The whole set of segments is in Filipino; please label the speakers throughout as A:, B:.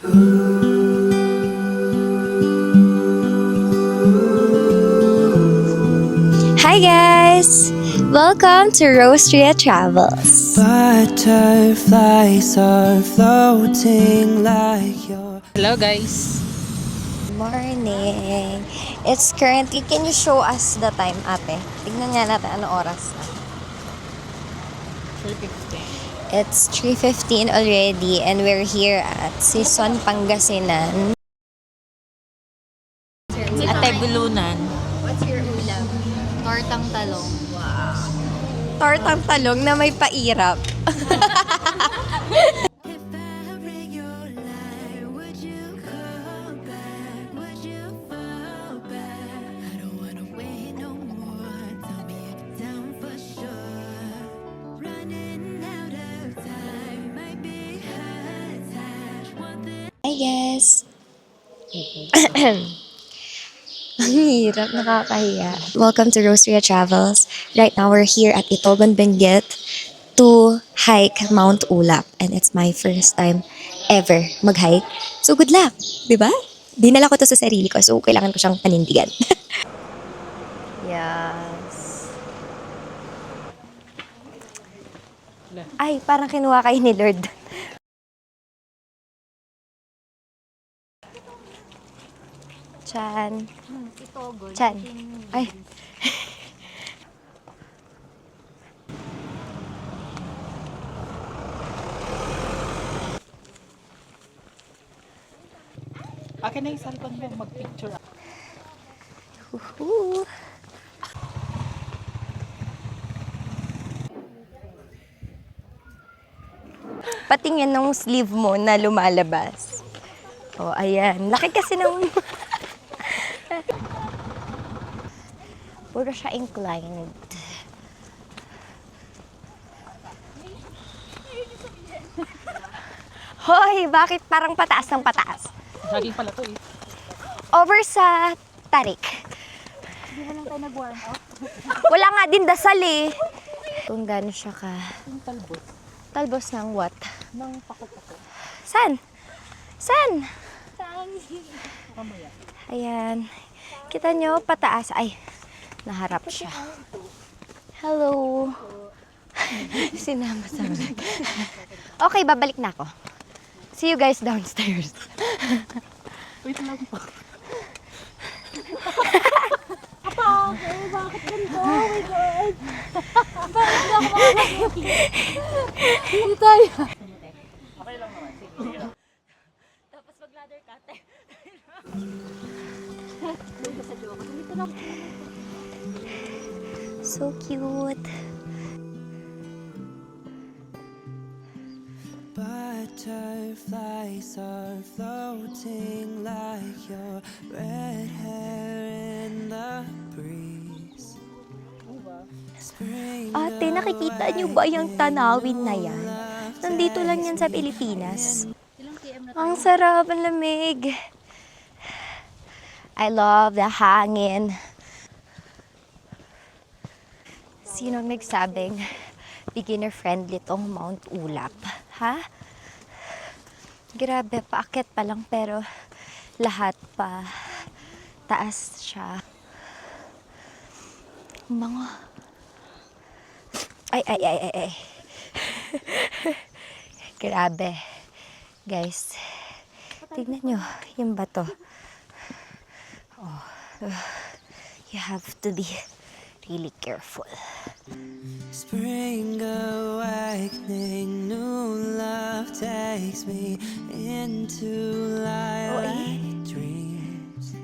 A: Hi guys! Welcome to Rostria Travels.
B: Butterflies are floating like your.
C: Hello guys.
A: Morning! It's currently, can you show us the time, ate? Tignan nga natin ano oras na.
C: 3:15.
A: It's 3:15 already and we're here at Sison, Pangasinan.
C: Ate Bulunan.
A: What's your ulam?
C: Tortang talong.
A: Tortang talong na may pairap. Hi guys! Ang hirap, nakakahiya. Welcome to Rostria Travels. Right now, we're here at Itogon, Benguet to hike Mount Ulap. And it's my first time ever mag-hike. So, good luck! Diba? Dinala ko to sa sarili ko, so kailangan ko siyang panindigan. Yes. Ay, parang kinuha kayo ni Lord. Chan. Chan. Ay.
C: Akin na yung cellphone mo, mag-picture.
A: Woohoo. Patingin nung sleeve mo na lumalabas. Oh, ayan. Laki kasi ng... Puro siya inclined. Hoy, bakit parang pataas ng pataas?
C: Jogging pala to eh.
A: Over sa tarik.
C: Hindi mo lang tayo nag-warm up.
A: Wala nga din dasal eh. Kung gaano siya ka...
C: Yung talbos.
A: Talbos ng what?
C: Ng pako-pako.
A: San? San?
C: Mamaya.
A: Ayan. Kita nyo, pataas. Ay, naharap siya. Hello. Sinama sa vlog. Okay, babalik na ako. See you guys downstairs.
C: Wait lang po.
D: Bakit ganito? Oh my God! Bakit na ako makakasaki? Hindi tayo.
C: Okay lang naman. Sige.
D: Tapos mag-ladder cut eh. Doon sa joke. Dito lang.
A: So cute.
B: Butterflies are floating like your red hair in the breeze.
A: Ate, nakikita niyo ba yung tanawin na yan? Nandito lang yan sa Pilipinas. Ang sarap, ang lamig. I love the hangin. Sino nagsabing beginner-friendly tong Mount Ulap? Ha? Grabe, paakyat pa lang pero lahat pa taas siya. Mga... Ay. Grabe. Guys, tignan nyo yung bato. Oh, you have to be really careful.
B: Spring awakening, new love takes me into lilac dreams.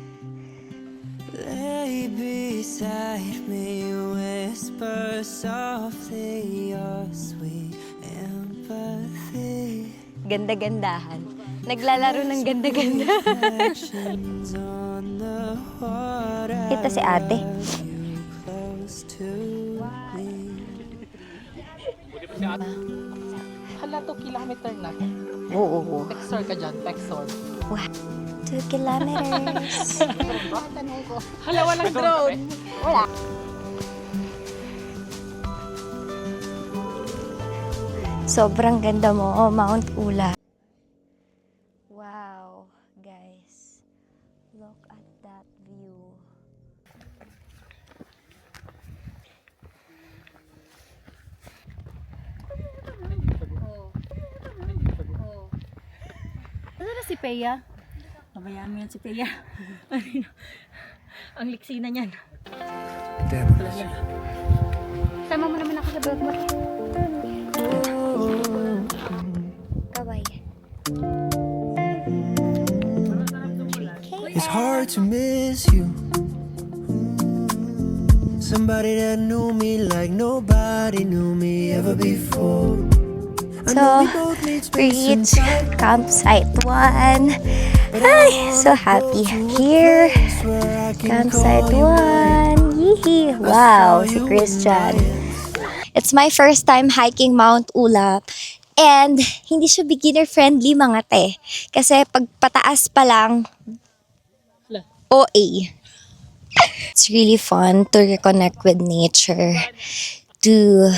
B: Lay beside me, whisper softly your sweet empathy.
A: Ganda-gandahan. Naglalaro ng ganda-ganda.
B: Reflections on the water.
A: Ito si ate.
B: You close to me.
C: Hala, 2 kilometer na.
A: Oo.
C: Texor ka dyan, Texor.
A: 2 kilometers.
C: Hala, walang drone.
A: Wala. Sobrang ganda mo, Mount Ulap. Wow. Wow, guys. Look at that view.
D: Ano na si Peya? Pabayaan mo yan si Peya. Ang liksi na niyan. Sama mo naman ako sa bag mo.
A: Kaway.
B: It's hard to miss you. Somebody that knew me like nobody knew me ever before. I know we both need space
A: Reach
B: inside,
A: campsite 1. Ay, so happy here.
B: where I can
A: Campsite
B: call you mine.
A: 1. Yee! Wow, si Christian. It's my first time hiking Mount Ulap. And hindi siya beginner-friendly mga te. Kasi pag pataas pa lang, OA. It's really fun to reconnect with nature, to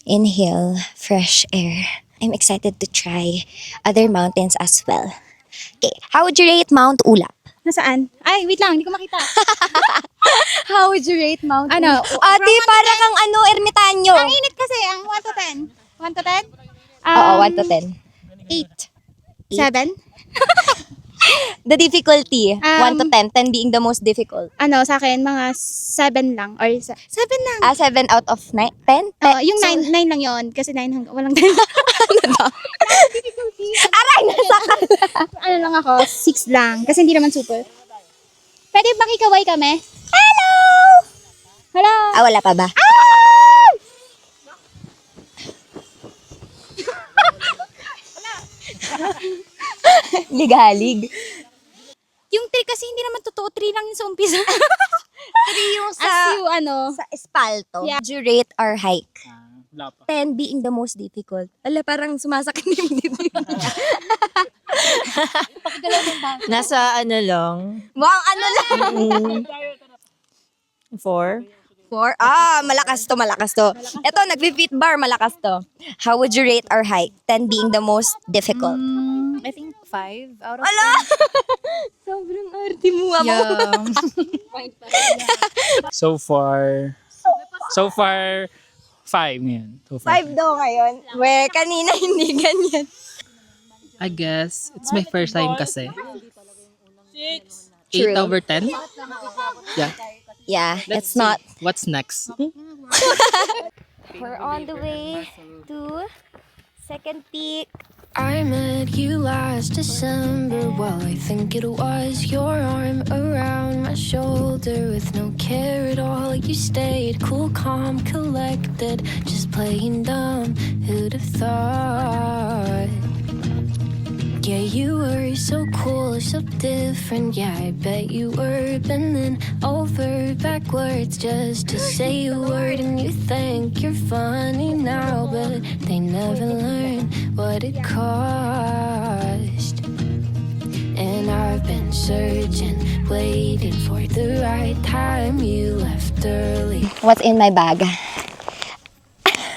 A: inhale fresh air. I'm excited to try other mountains as well. Okay, how would you rate Mount Ulap?
D: Nasaan? Ay, wait lang, hindi ko makita.
A: How would you rate Mount
D: Ano?
A: Ulap? Ate, para kang ermitanyo.
D: Ang init kasi, ang 1 to 10. 1 to 10?
A: Oo, 1 to 10.
D: 8. 7?
A: The difficulty, 1 to 10. 10 being the most difficult.
D: Ano, sa akin, mga 7 lang. Or 7 lang.
A: 7 out of 10? 10?
D: Yung 9 lang yon kasi 9 hanggang walang 10.
A: Aray, nasa ka.
D: Ano lang ako, 6 lang. Kasi hindi naman super. Pwede makikaway kami?
A: Hello!
D: Hello!
A: Wala pa ba? Ligalig.
D: Yung 3 kasi hindi naman totoo. 3 lang yung sa umpisa.
A: 3 yung
D: As you, ano.
A: sa espalto.
D: Yeah.
A: Would you rate our hike?
C: Wala pa.
A: 10 being the most difficult. Ala, parang sumasakit yung dibdib.
E: Nasa ano lang,
A: Mukhang ano lang.
E: 4.
A: 4? Malakas to. Ito, nagbe-beat bar, malakas to. How would you rate our hike? 10 being the most difficult.
E: I think 5 out of
A: Ala! Sobrang arte mo.
E: Yeah.
C: So far, 5 yan. So far.
A: 5 daw ngayon. We, kanina hindi ganyan.
C: I guess, it's my first time kasi. 8
A: True.
C: over 10? Yeah.
A: Yeah,
C: Let's
A: it's not.
C: see. What's next?
A: We're on the way to second peak.
F: I met you last December. Well, I think it was your arm around my shoulder with no care at all. You stayed cool, calm, collected, just playing dumb. Who'd have thought? Yeah, you were so cool, so different. Yeah, I bet you were bending over backwards just to say a word. And you think you're funny now, but they never learn what it cost. And I've been searching, waiting for the right time. You left early.
A: What's in my bag?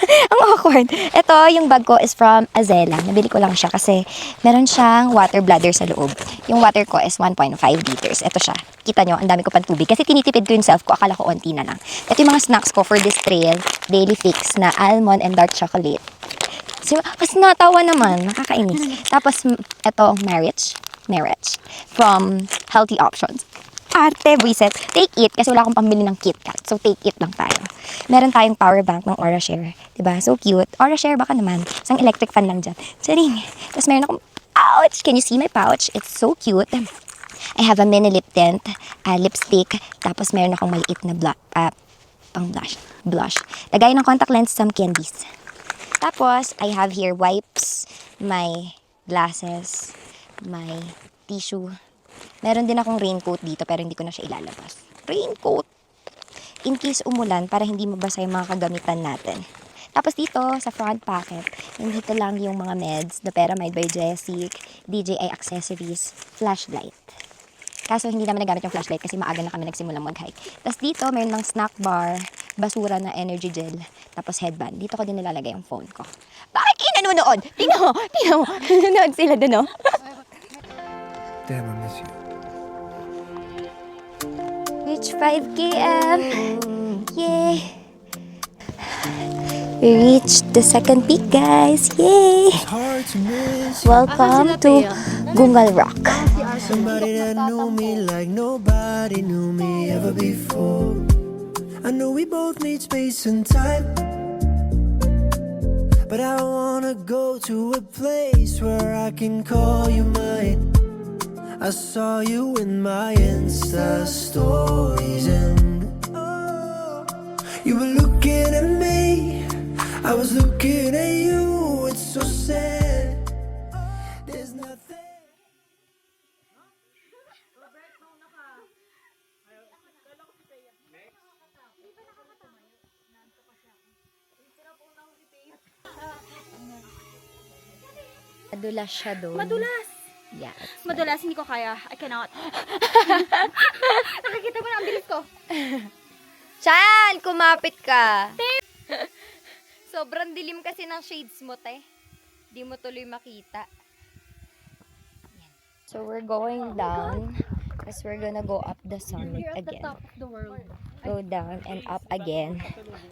A: Ang awkward. Ito, yung bag ko is from Azela. Nabili ko lang siya kasi meron siyang water bladder sa loob. Yung water ko is 1.5 liters. Ito siya. Kita nyo, ang dami ko pang tubig. Kasi tinitipid ko yung self ko. Akala ko onti na lang. Ito yung mga snacks ko for this trail. Daily fix na almond and dark chocolate. Kasi natawa naman. Nakakainis. Tapos, ito, marriage from Healthy Options. Arte, buiset. Take it. Kasi wala akong pambili ng KitKat. So, take it lang tayo. Meron tayong power bank ng AuraShare. Diba? So cute. AuraShare baka naman. Isang electric fan lang dyan. Charing. Tapos meron akong pouch. Can you see my pouch? It's so cute. I have a mini lip tint, lipstick. Tapos meron akong maliit na pang blush. Lagay ng contact lens, some candies. Tapos, I have here wipes, my glasses, my tissue. Meron din akong raincoat dito pero hindi ko na siya ilalabas. Raincoat! In case umulan para hindi mabasa yung mga kagamitan natin. Tapos dito, sa front pocket, nandito lang yung mga meds, Doperamide by Jessic, DJI accessories, flashlight. Kaso hindi naman nagamit yung flashlight kasi maaga na kami nagsimulang mag-hike. Tapos dito, mayroon ng snack bar, basura na energy gel, tapos headband. Dito ko din nilalagay yung phone ko. Bakit kayo nanonood? Tingnan mo! Nanonood sila dun, no?
B: Damn, I miss you.
A: Reach 5 km. Yay! We reached the second peak, guys. Yay!
B: It's hard to miss you.
A: Welcome to Gungal Rock.
B: Somebody that knew me like nobody knew me ever before. I know we both need space and time, but I wanna go to a place where I can call you mine. I saw you in my Insta stories and you were looking at me, I was looking at you. It's so sad. There's nothing.
A: Madulas siya doon.
D: Madulas!
A: Yeah.
D: Madulas, hindi ko kaya. I cannot. Nakikita mo na ang bilis ko.
A: Chan! Kumapit ka! Sobrang dilim kasi ng shades mo, te. Di mo tuloy makita. Yan. So, we're going down. Because we're gonna go up the summit
D: You're at the
A: again.
D: top of the world.
A: Go down and up again.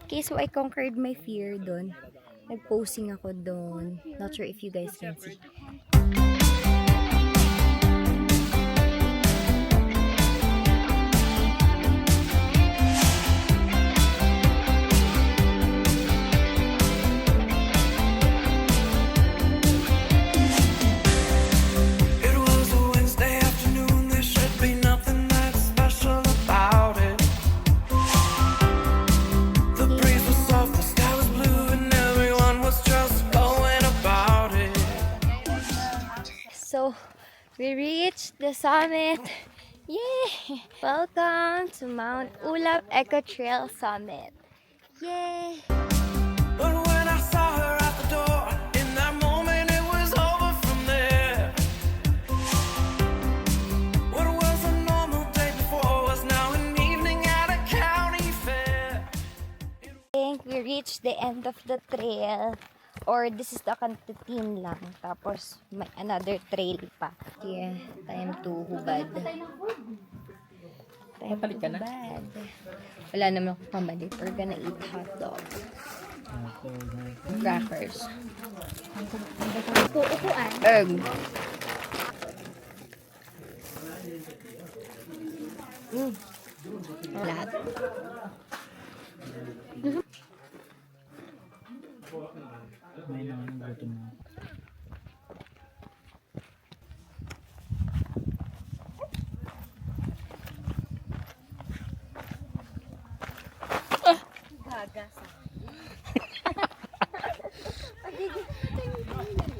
A: Okay, so I conquered my fear doon. Nag-posing ako doon. Not sure if you guys can see.
B: It was a Wednesday afternoon, there should be nothing that special about it. The breeze was soft, the sky was blue, and everyone was just going about it.
A: So, we reached the summit. Yay! Welcome to Mount Ulap Eco Trail Summit. Yay!
B: But when I saw her at the door, in that moment it was over from there. What was a normal day before was now an evening at a county fair.
A: I think we reached the end of the trail. Or this is the kantitin lang. Tapos may another trail pa. Yeah, time to hubad. Time to hubad. Wala naman akong pamalit. We're gonna eat hot dog. Crackers.
D: Upuan.
A: Egg. Lahat.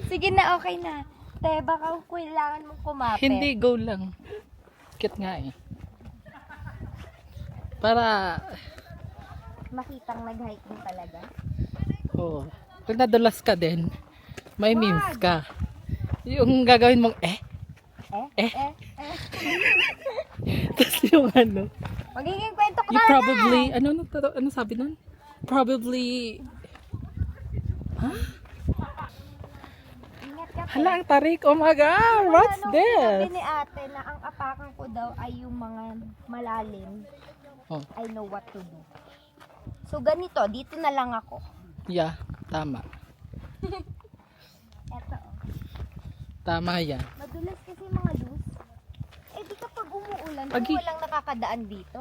A: Sige na, okay na. Te, baka kailangan mong kumapit.
C: Hindi, go lang. Cute nga eh. Para,
A: Makitang nag-hike mo talaga.
C: oh, kung nadulas ka din, may memes ka. Yung gagawin mong Tapos yung ano,
A: Magiging kwento ko
C: you
A: na.
C: probably, ano sabi nun? Probably,
A: Ingat ka, te.
C: hala, ang tarik, oh my God, what's
A: Ano,
C: this?
A: Sabi ni ate na ang apakan ko daw ay yung mga malalim.
C: Oh,
A: I know what to do. So ganito, dito na lang ako.
C: yeah, tama.
A: Eto, oh.
C: Tama yan.
A: Madulas kasi mga loose. Eh di kapag umuulan,
C: Agi.
A: kung walang nakakadaan dito.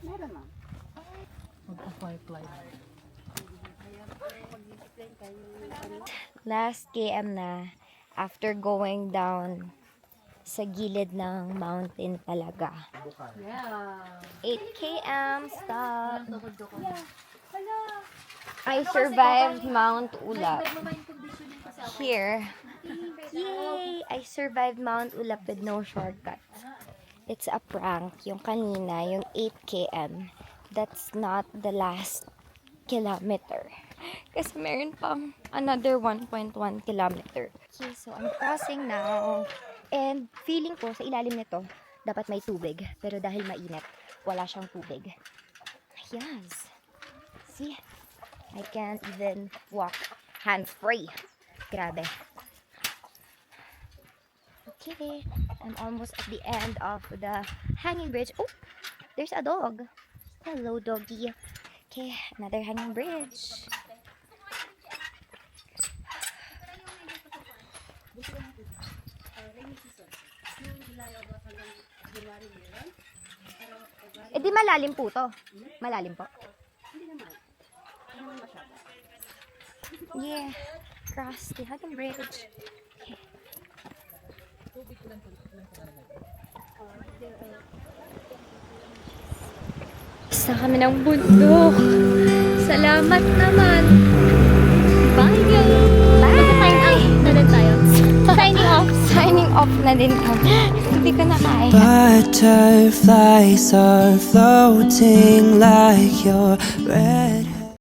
D: Meron na.
C: Magpa-fly.
A: Last KM na after going down sa gilid ng mountain talaga.
D: Yeah.
A: 8 km, stop. I survived Mount Ulap. Here. Yay! I survived Mount Ulap with no shortcuts. It's a prank. Yung kanina, yung 8 km, that's not the last kilometer. Kasi meron pang another 1.1 kilometer. Okay, so I'm crossing now. And feeling ko sa ilalim nito, dapat may tubig. Pero dahil mainit, wala siyang tubig. Yes. See? I can't even walk hands-free. Grabe. Okay, I'm almost at the end of the hanging bridge. Oh, there's a dog. Hello, doggy. Okay, another hanging bridge. Eh di malalim po to. Malalim po. Yeah, cross the hanging bridge. Sa kami ng bundok. Salamat naman. Bye guys. Bye. Sign off na din tayo. Signing off. Signing off na din kami. Hindi ko na kaya.
B: Butterflies are floating like your breath.